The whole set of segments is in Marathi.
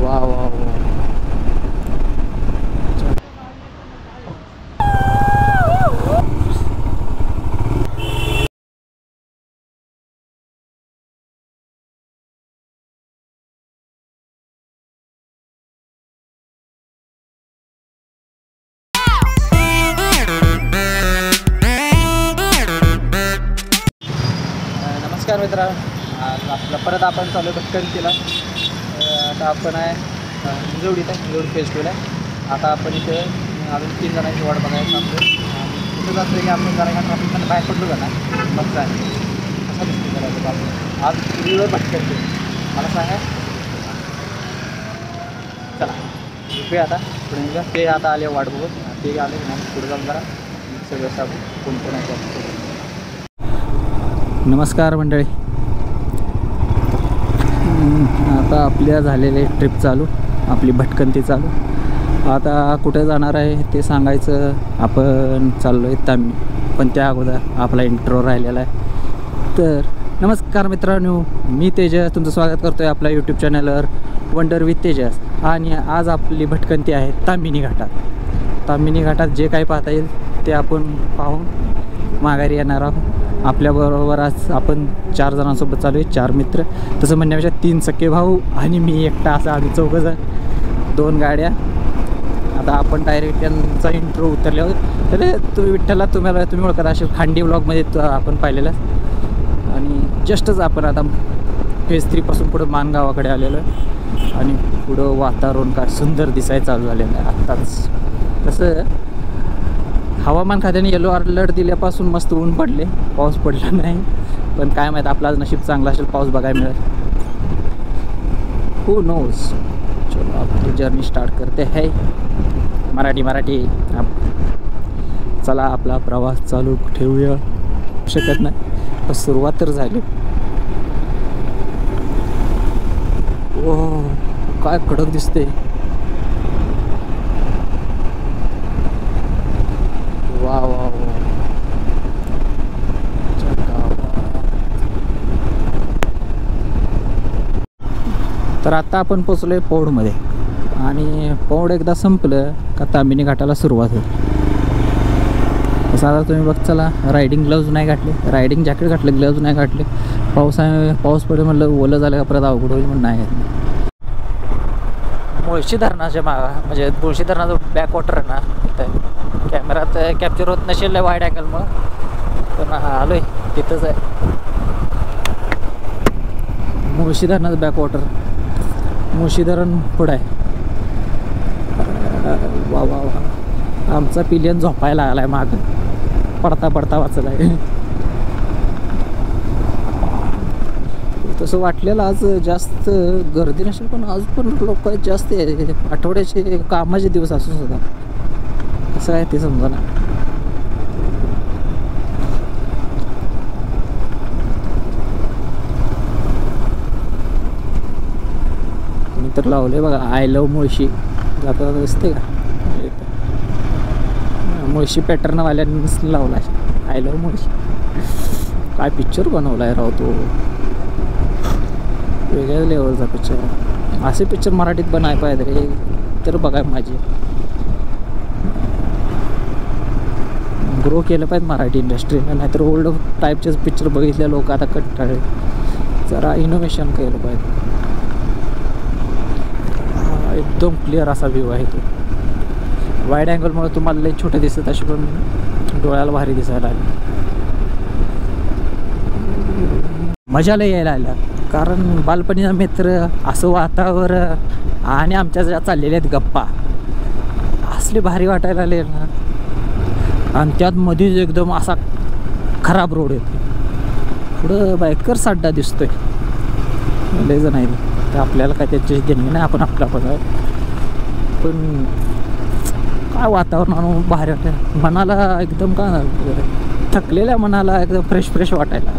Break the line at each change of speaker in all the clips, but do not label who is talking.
वा वा वा. नमस्कार मित्रांनो, आपलं परत आपण चालू भटकंतीला. आता आपण आहे जोडीत आहे, जोड फेस्टिवल आहे. आता आपण इथे अजून 3 जणांची वाट बघायला सांगतो. तिथं जातो की आपण जरा ट्रॅफिक पण बाहेर पडलो का नाही मग काय कसं दिसतो करायचं आपण आज व्हिडिओ भटकंती मला सांगा. चला बघूया आता पुढे निघा. ते आता आले वाट बघत, ते आले ना पुढे जाऊन जरा सगळं सांगू कोण कोण आहे. नमस्कार मंडळी, आता आपल्या झालेले ट्रिप चालू, आपली भटकंती चालू. आता कुठे जाणार आहे ते सांगायचं. आपण चाललो आहे तामिनी, पण त्या अगोदर आपला इंट्रो राहिलेला आहे. तर नमस्कार मित्रांनो, मी तेजस, तुमचं स्वागत करतो आहे आपल्या यूट्यूब चॅनलवर वंडर विथ तेजस. आणि आज आपली भटकंती आहे तामिनी घाटात. तामिनी घाटात जे काही पाहता येईल ते आपण पाहून माघारी येणार आहोत. आपल्याबरोबर आज आपण 4 जणांसोबत चालू आहे, 4 मित्र. तसं म्हणण्यापेक्षा 3 सख्खे भाऊ आणि मी एकटा, असं आम्ही 4 जण, 2 गाड्या. आता आपण डायरेक्ट त्यांचा इंट्रो उतरले आहोत. तर तुम्ही विठ्ठलला तुम्ही ओळखत असेल, खांडी ब्लॉगमध्ये आपण पाहिलेलं. आणि जस्टच आपण आता फेज 3 पासून पुढं मानगावाकडे आलेलो आहे. आणि पुढं वातावरण काय सुंदर दिसायला चालू झालेलं आहे आत्ताच. तसं हवामान खात्याने येलो अलर्ट दिल्यापासून मस्त ऊन पडले, पाऊस पडला नाही. पण काय माहीत, आपला नशीब चांगला असेल, पाऊस बघायला मिळेल. Who knows. चलो आपली जर्नी स्टार्ट करते है. मराठी चला आपला प्रवास चालू ठेवूया. शकत नाही पण सुरुवात तर झाली. ओ काय कडक दिसते. वा वा वा. तर आता आपण पोचलोय पौडमध्ये. आणि पौड एकदा संपलं का तामिनी घाटाला सुरुवात होईल. तसं आता तुम्ही बघ, चला रायडिंग ग्लव्ज नाही घातले, रायडिंग जॅकेट घातलं, ग्लव्ज नाही घातले. पाऊस पडेल म्हटलं, ओलं झालं का परत अवघड होईल म्हणून नाही घातलं. मुळशी धरणाच्या म्हणजे मुळशी धरणाचं बॅकवॉटर आहे ना, तिथं कॅमेरात कॅप्चर होत नसेल वाईड अँगलमुळं, पण आलोय तिथंच आहे. मुळशी धरणाचं बॅकवॉटर, मुळशी धरण पुढं आहे. वा वा वा. आमचा पिलियन झोपायला लागला आहे मागं, पडता वाचला आहे. तसं वाटलेलं आज जास्त गर्दी नसेल, पण आज पण लोक जास्त आहे. आठवड्याचे कामाचे दिवस असून सुद्धा कसं आहे ते समजा ना. मी तर लावले बघा, आय लव्ह मुळशी. जाता दिसते का मुळशी पॅटर्नवाल्यांनी लावला आय लव्ह मुळशी. काय पिक्चर बनवला आहे राव तो, वेगळ्या लेवलचा पिक्चर. असे पिक्चर मराठीत बनाय पाहिजे रे, तर बघाय माझी ग्रो केलं पाहिजे मराठी इंडस्ट्रीला. नाहीतर ओल्ड टाईपचेच पिक्चर बघितले लोक आता कंटाळे. जरा इनोव्हेशन केलं पाहिजे. एकदम क्लिअर असा व्ह्यू आहे तो. वाईड अँगलमुळे तुम्हाला लई छोटे दिसत, असे पण डोळ्याला भारी दिसायला आले. मजा लई यायला आल्या, कारण बालपणीचा मित्र, असं वातावरण आणि आमच्या ज्या चाललेल्या आहेत गप्पा असले भारी वाटायला आले ना. आणि त्यात मध्येच एकदम असा खराब रोड येतो, पुढं बायकर्स अड्डा दिसतोय. लय जण आहे ते, आपल्याला काय त्याची देणे नाही, आपण आपला पण. पण काय वातावरण भारी वाटतं मनाला, एकदम काय थकलेल्या मनाला एकदम फ्रेश वाटायला.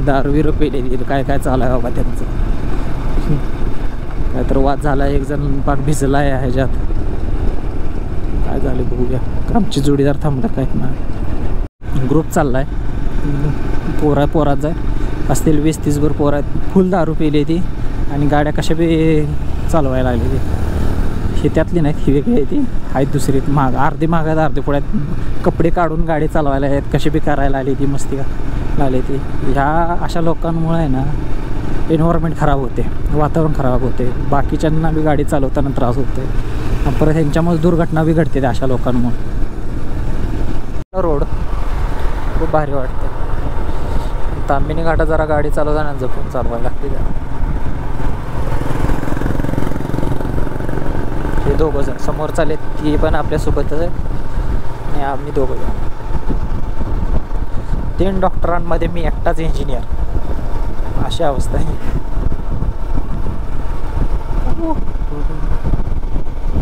दारू बिरू पेलेली काय चालू आहे बाबा त्यांचं. काय तर वाद झाला, एक जण पाक भिजला आहे ह्याच्यात. काय झालं बघूया. आमची जोडीदार थांबला काय ना, ग्रुप चाललाय पोरात जाय. असतील 20-30 पोरं आहेत, फुल दारू पिली ती आणि गाड्या कशा बी चालवायला लागली ती. हे त्यातली नाहीत, ही वेगळी आहे ती, आहेत दुसरी महाग, अर्धी महाग आहेत अर्धी पुढ्यात कपडे काढून गाडी चालवायला आहेत, कशी बी करायला आली ती, मस्ती लागली ती. ह्या अशा लोकांमुळे आहे ना एन्व्हायरमेंट खराब होते, वातावरण खराब होते, बाकीच्यांना बी गाडी चालवताना त्रास होते, परत ह्यांच्यामुळे दुर्घटना बी घडते अशा लोकांमुळे. रोड खूप भारी वाटते. तांबिनी घाटात जरा गाडी चालवताना जपून चालवायला लागते त्या. हे दोघं जण समोर चालले, ती पण आपल्यासोबतच आहे आणि आम्ही दोघं जण. 3 डॉक्टरांमध्ये मी एकटाच इंजिनियर, अशी अवस्था आहे.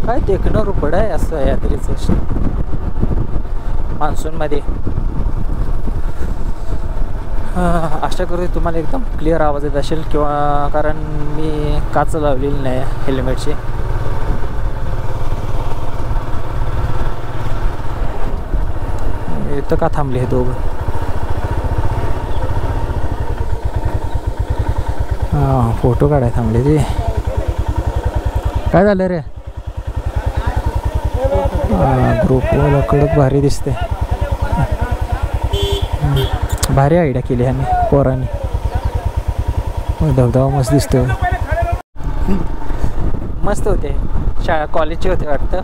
काय देखणं रुपड आहे असं यात्रेचं मान्सूनमध्ये. आशा करू तुम्हाला एकदम क्लिअर आवाज येत असेल, किंवा कारण मी काच लावलेली नाही हेल्मेटची. इथं का थांबले हे दोघं? हां, फोटो काढाय थांबले ते. काय झालं रे? ग्रुपवाला कडक भारी दिसते, भारी आयडिया केली ह्यांनी पोरांनी. धबधबा मस्त दिसतो, मस्त होते. शाळा कॉलेजचे होते वाटतं,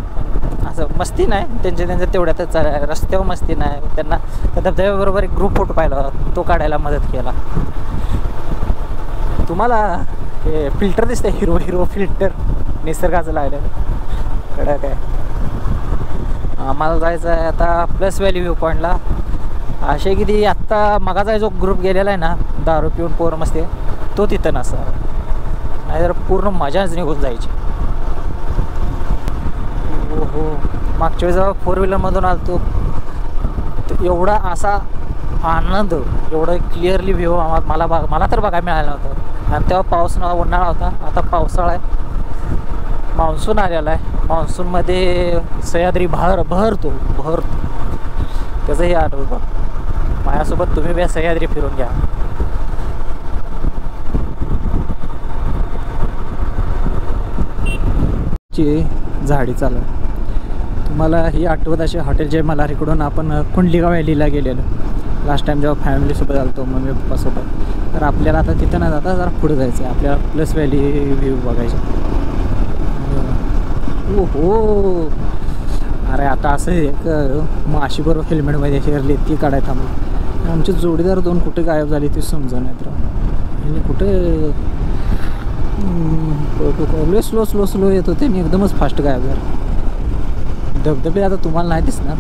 असं मस्ती नाही त्यांच्या तेवढ्यातच रस्त्यावर मस्ती नाही. त्यांना त्या धबधब्याबरोबर एक ग्रुप फोटो पाहिला, तो काढायला मदत केला. तुम्हाला हे फिल्टर दिसते, हिरो फिल्टर निसर्गाचं लागलं कडक आहे. आम्हाला जायचं आहे आता प्लस व्हॅली व्ह्यू पॉईंटला. असे किती आत्ता मगाचा जो ग्रुप गेलेला आहे ना दारू पिऊन पोरं मस्ती, तो तिथं नसा, नाहीतर पूर्ण मजाच निघून जायची. हो, मागच्या वेळेस जेव्हा 4 व्हीलरमधून आलो तो एवढा असा आनंद, एवढं क्लिअरली व्ह्यू मला तर बघायला मिळालं नव्हतं. आणि तेव्हा पाऊस उन्हाळा होता, आता पावसाळा आहे, मान्सून आलेला आहे. मान्सूनमध्ये सह्याद्री भरतो त्याचंही आठवतं. माझ्यासोबत तुम्ही बी सह्याद्री फिरून घ्या. झाडी चालू तुम्हाला ही आठवत अशी हॉटेल जय मल्हारीकडून आपण कुंडलिका व्हॅलीला गेलेलो लास्ट टाइम जेव्हा फॅमिलीसोबत आलतो मम्मी पप्पासोबत. तर आपल्याला आता तिथं न जाता जरा पुढे जायचं आहे, आपल्याला प्लस व्हॅली व्ह्यू बघायचं. हो, अरे आता असं एक माशीबरोबर हेल्मेटमध्ये शिरली ती काढायला थांबली. आमचे जोडीदार 2 कुठे गायब झाली ते समजा नाहीत राव. कुठे स्लो येत होते आणि एकदमच फास्ट गायब झाले. धबधबे आता तुम्हाला नाही दिसणार,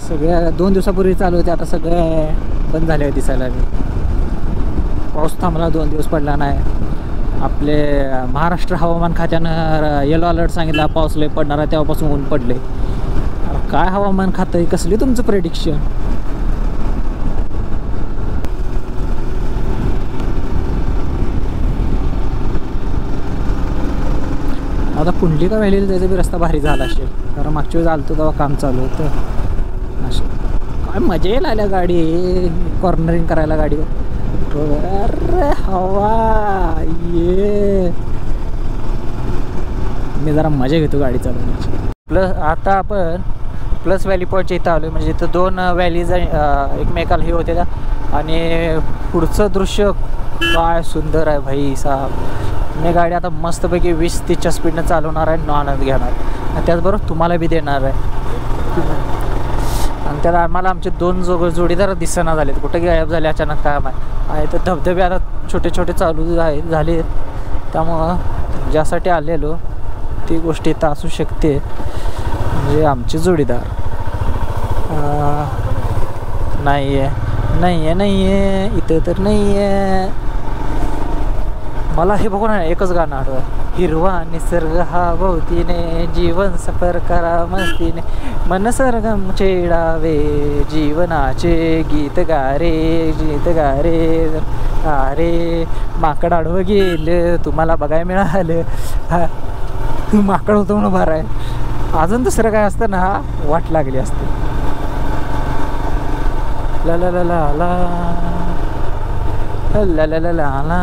सगळ्या 2 दिवसापूर्वी चालू होते, आता सगळे बंद झाले दिसायला. पाऊस थांबला, 2 दिवस पडला नाही. आपले महाराष्ट्र हवामान खात्यानं येलो अलर्ट सांगितला पाऊस लय पडणार आहे, तेव्हापासून ऊन पडले. काय हवामान खातं आहे, कसली तुमचं प्रेडिक्शन? आता कुंडलिका व्हॅलीला जायचा बी रस्ता भारी झाला असेल, कारण मागच्या वेळेस आलतो तेव्हा काम चालू होतं. असं काय मजा येईल आल्या गाडी कॉर्नरिंग करायला गाडीवर. अरे हवा ये, मी जरा मजा घेतो गाडी चालवण्याची. प्लस आता आपण प्लस व्हॅली पॉईंटच्या इथं आलो, म्हणजे इथं 2 व्हॅलीज एकमेकाला हे होते त्या. आणि पुढचं दृश्य काय सुंदर आहे भाई साहेब. मी गाडी आता मस्तपैकी 20-30च्या स्पीडनं चालवणार आहे, आनंद घेणार आणि त्याचबरोबर तुम्हाला बी देणार आहे. आणि त्याला आम्हाला आमचे 2 जोडीदार दिसेना झालेत, कुठे गायब झाले अचानक काय आहे. तर धबधबे आता छोटे चालू झाले, त्यामुळं ज्यासाठी आलेलो ती गोष्ट इथं असू शकते. म्हणजे आमचे जोडीदार नाही आहे इथं तर नाही आहे. मला हे बघून एकच गाणं आठवतं, हिरवा निसर्ग हा भोवतीने, जीवन सफर करा मस्तीने, मन सरगम छेडावे, जीवनाचे गीत गारे अरे माकड आडवं गेलं, तुम्हाला बघायला मिळालं. हा माकड होतं म्हणून बरं आहे, अजून दुसरं काय असतं ना वाट लागली असते. ला ला ला ला ला ला ला ला ला ला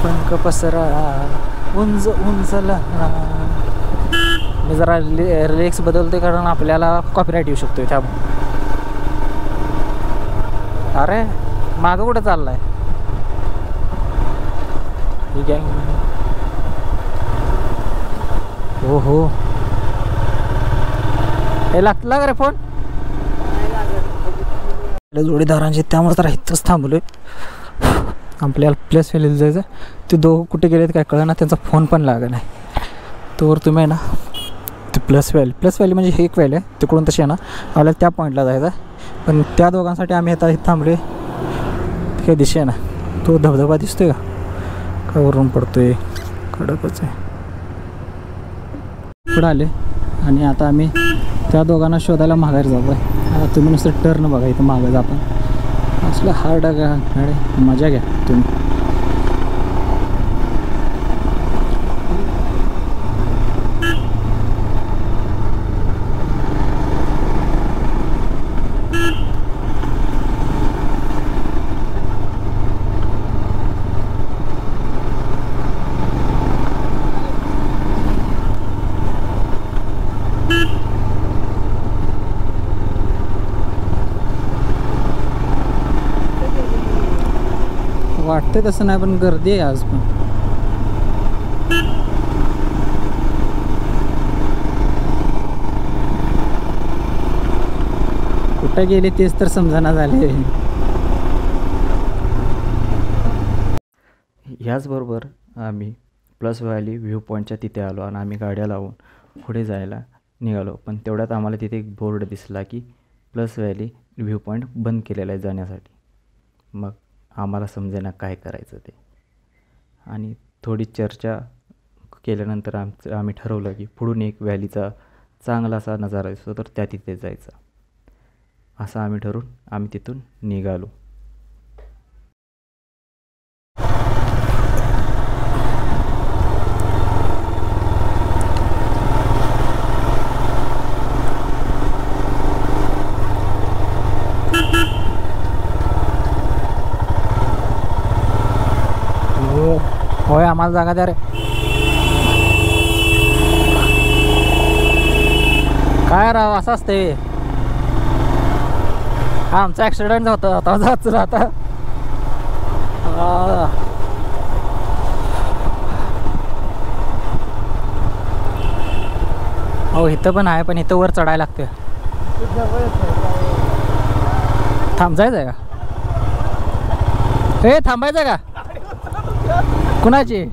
पंख पसरा उंच उंचला. मी जरा लिरिक्स बदलते कारण आपल्याला कॉपीराईट येऊ शकतोय त्यामुळे. अरे मागं कुठं चाललाय ही गँग? हो हो हे लागला का रे फोन? जोडीदारांचे त्यामुळे तर इथंच थांबलोय. आपल्याला प्लस व्हॅलीला जायचं. ते दोघं कुठे गेलेत काय कळलं ना. त्यांचा फोन पण लागत नाही. तोवर तुम्ही आहे ना ते प्लस व्हॅली म्हणजे हे एक व्हॅली आहे तिकडून तशी आहे ना आपल्याला त्या पॉईंटला जायचं. पण त्या दोघांसाठी आम्ही आता इथं थांबले. काही दिसे ना तो धबधबा दिसतोय का वरून पडतोय कडकच आहे. पुढं आले आणि आता आम्ही त्या दोघांना शोधायला माघारी जातो आहे. तुम्ही नुसतं टर्न बघा इथं मागं जाता असलं हार्ड गाडी. मजा घ्या तुम्ही. वाटतंय तसं नाही पण गर्दी आहे आज पण. कुठं गेले तेच तर समजना झाले. याचबरोबर आम्ही प्लस व्हॅली व्ह्यू पॉईंटच्या तिथे आलो आणि आम्ही गाड्या लावून पुढे जायला निघालो. पण तेवढ्यात आम्हाला तिथे एक बोर्ड दिसला की प्लस व्हॅली व्ह्यू पॉईंट बंद केलेला आहे जाण्यासाठी. मग आम्हाला समजेना काय करायचं ते. आणि थोडी चर्चा केल्यानंतर आम्ही ठरवलं की पुढून एक व्हॅलीचा चांगला असा नजारा दिसतो तर त्या तिथे जायचं. असं आम्ही ठरवून आम्ही तिथून निघालो. होय आम्हाला जागा द्या रे. काय राव असं असते. आमचा ॲक्सिडेंट होता आता जायचं आता. हो इथं पण आहे पण इथं वर चढायला लागते. थांबायचं आहे का? हे थांबायचं आहे का कुणाची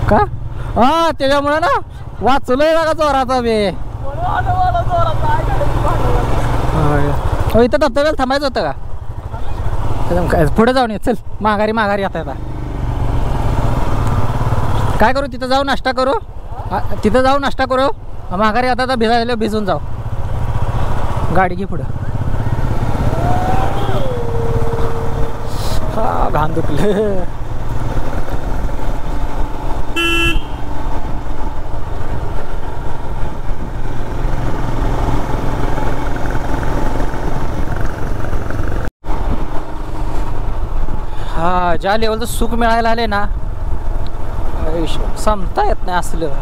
का? हा त्याच्यामुळे ना वाचलोय बघा चोराचा बे. हो इथं धबधब्याला थांबायचं होतं का? काय पुढे जाऊन ये चल. माघारी आता काय करू? तिथं जाऊ नाश्ता करू. तिथं जाऊ नाश्ता करू. माघारी आता भिजायला भिजून जाऊ. गाडी घे पुढं. हा घाण दुखलं. हा ज्या लेवलचं सुख मिळायला आले ना संपता येत नाही असलं.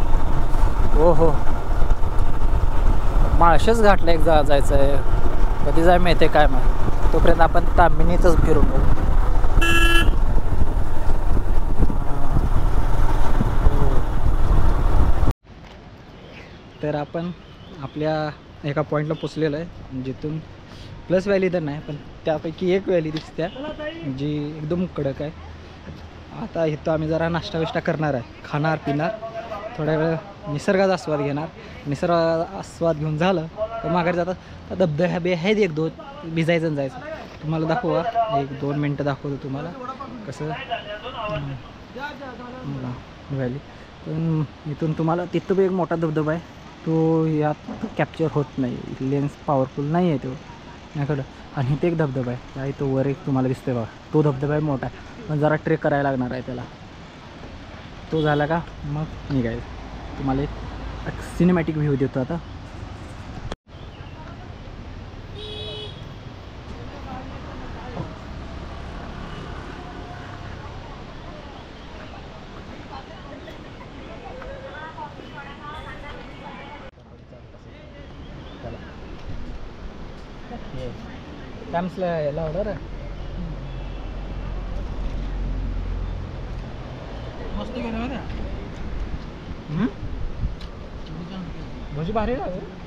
हो हो माळशेच घाटला एक जायचं आहे. कधी जाय माहिती काय मग तोपर्यंत आपण तामिनीतच फिरून बघू. तर आपण आपल्या एका पॉईंटला पोचलेलं आहे जिथून प्लस व्हॅली तर नाही पण त्यापैकी एक व्हॅली दिसते जी एकदम कडक आहे. आता इथं आम्ही जरा नाश्ता विष्टा करणार आहे. खाणार पिणार थोड्या वेळ निसर्गाचा आस्वाद घेणार. निसर्गाचा आस्वाद घेऊन झालं तर माघारी जातात धबधबे आहेत एक दोन भिजायचं आणि जायचं. तुम्हाला दाखवा 1-2 मिनटं दाखवतो तुम्हाला कसं व्हॅली. पण इथून तुम्हाला तिथं एक मोठा धबधबा आहे तो यात कॅप्चर होत नाही. लेन्स पॉवरफुल नाही आहे तो याकडं. आणि इथे एक धबधबा आहे त्या इथं वर एक तुम्हाला दिसतोय बघा. तो धबधबा आहे मोठा पण जरा ट्रेक करायला लागणार आहे त्याला. तो झाला का मग निघायचं. तुम्हाला एक सिनेमॅटिक व्ह्यू देतो आता. कॅम्प्सला यायला ऑर्डर आहे मस्त गेलं ना भजी भारी लागले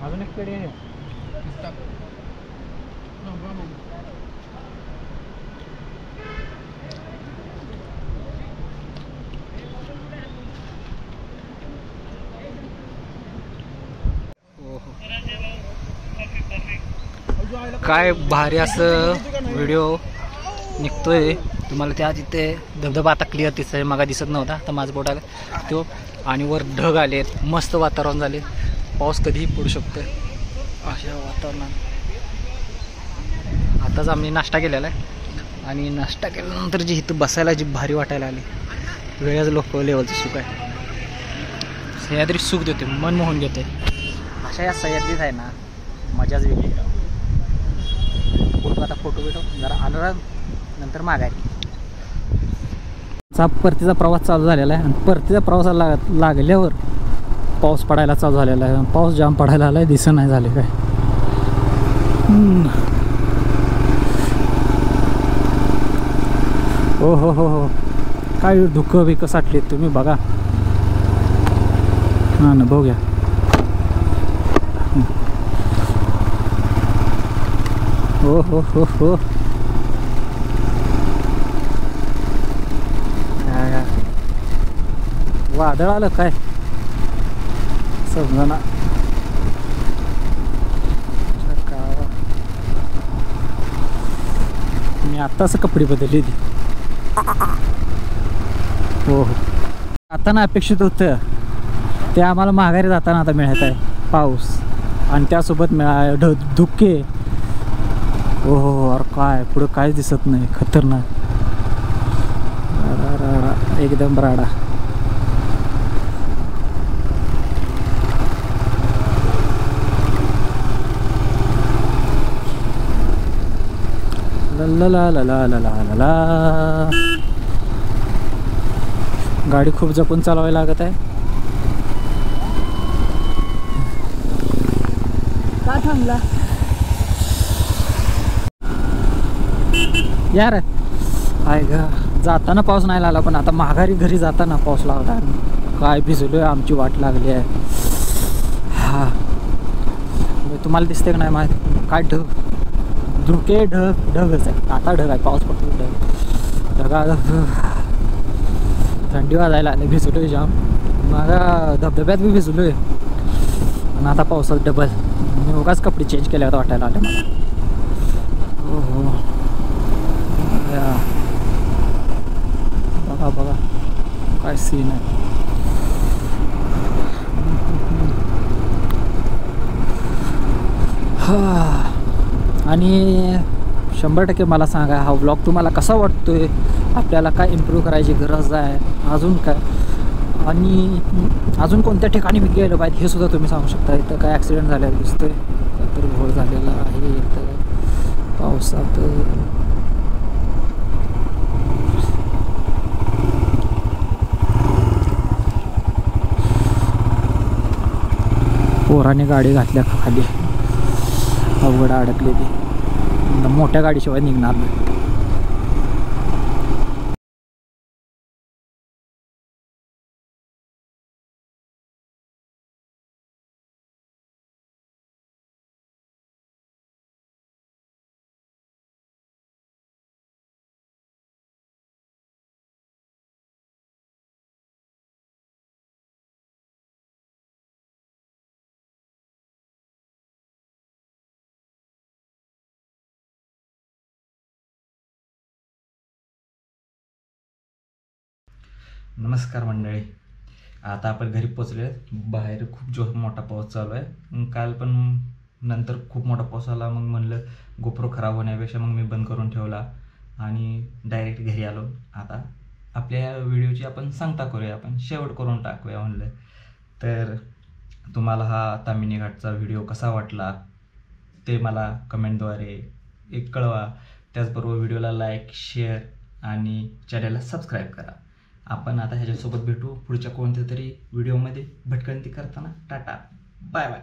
अजून एक पेढी आहे काय भारी असं व्हिडिओ निघतोय तुम्हाला त्या तिथे धबधबा आता क्लिअर दिसतोय मगा दिसत नव्हता तर माझं बोट आलं तो आणि वर ढग आलेत मस्त वातावरण झाले पाऊस कधीही पडू शकतोय अशा वातावरणात आताच आम्ही नाश्ता केलेला आहे आणि नाश्ता केल्यानंतर जी इथं बसायला जी भारी वाटायला आली वेळच लोक लेवलचं सुख आहे सह्याद्री सुख देते मन मोहून घेते अशा या सह्याद्रीत आहे ना मजाच वेगळी फोटो आता फोटो बिटो जरा आलो नंतर माघारी परतीचा प्रवास चालू झालेला आहे आणि परतीचा प्रवासाला लागल्यावर पाऊस पडायला चालू झालेला आहे पाऊस जाम पडायला आला आहे दिसत नाही झाले काय हो हो हो हो काय धुकं बिकं साठले तुम्ही बघा हां ना बघूया हो हो हो हो वादळ आलं काय समजना मी आत्ताच कपडे बदलली ती हो हो आता ना अपेक्षित होतं ते आम्हाला माघारी जाताना आता मिळत आहे पाऊस आणि त्यासोबत धुके हो हो अरे काय पुढं काहीच दिसत नाही खतरनाक राडा एकदम राडा ला ला ला ला ला ला ला गाडी खूप जपून चालवावी लागत आहे का थांबला यार आहे ग जाताना पाऊस नाही लागला पण आता माघारी घरी जाताना पाऊस लागला काय भिजलोय आमची वाट लागली आहे हा तुम्हाला दिसते का नाही माहीत काय ढग धुके ढगच आहे आता ढग आहे पाऊस पडतो ढगा थंडी वाजायला आले भिजलोय जाम माझा धबधब्यात बी भिजलोय आणि आता पावसात डबल मी उगाच कपडे चेंज केले होते वाटायला आले मला हो हो बघा बघा काय सीन आहे हा आणि 100% मला सांगा हा व्लॉग तुम्हाला कसा वाटतोय आपल्याला काय इम्प्रूव्ह करायची गरज आहे अजून काय आणि अजून कोणत्या ठिकाणी मी गेलो पाहिजे हे सुद्धा तुम्ही सांगू शकता इथं काय ॲक्सिडेंट झालेला दिसतोय तर घोळ झालेला आहे इथं पावसात पोराने गाडी घातल्या खाली अवघड अडकली ती मोठ्या गाडीशिवाय निघणार नाही नमस्कार मंडळी आता आपण घरी पोचले बाहेर खूप मोठा पाऊस चालू आहे काल पण नंतर खूप मोठा पाऊस आला मग म्हणलं गोप्रो खराब होण्यापेक्षा मग मी बंद करून ठेवला आणि डायरेक्ट घरी आलो आता आपल्या व्हिडिओची आपण सांगता करूया आपण शेवट करून टाकूया म्हणलं तर तुम्हाला हा ताम्हिणी घाटचा व्हिडिओ कसा वाटला ते मला कमेंटद्वारे कळवा त्याचबरोबर व्हिडिओला लाईक शेअर आणि चॅनलला सबस्क्राईब करा आपण आता ह्याच्यासोबत भेटू पुढच्या कोणत्या तरी व्हिडिओमध्ये भटकंती करताना. Tata, bye bye.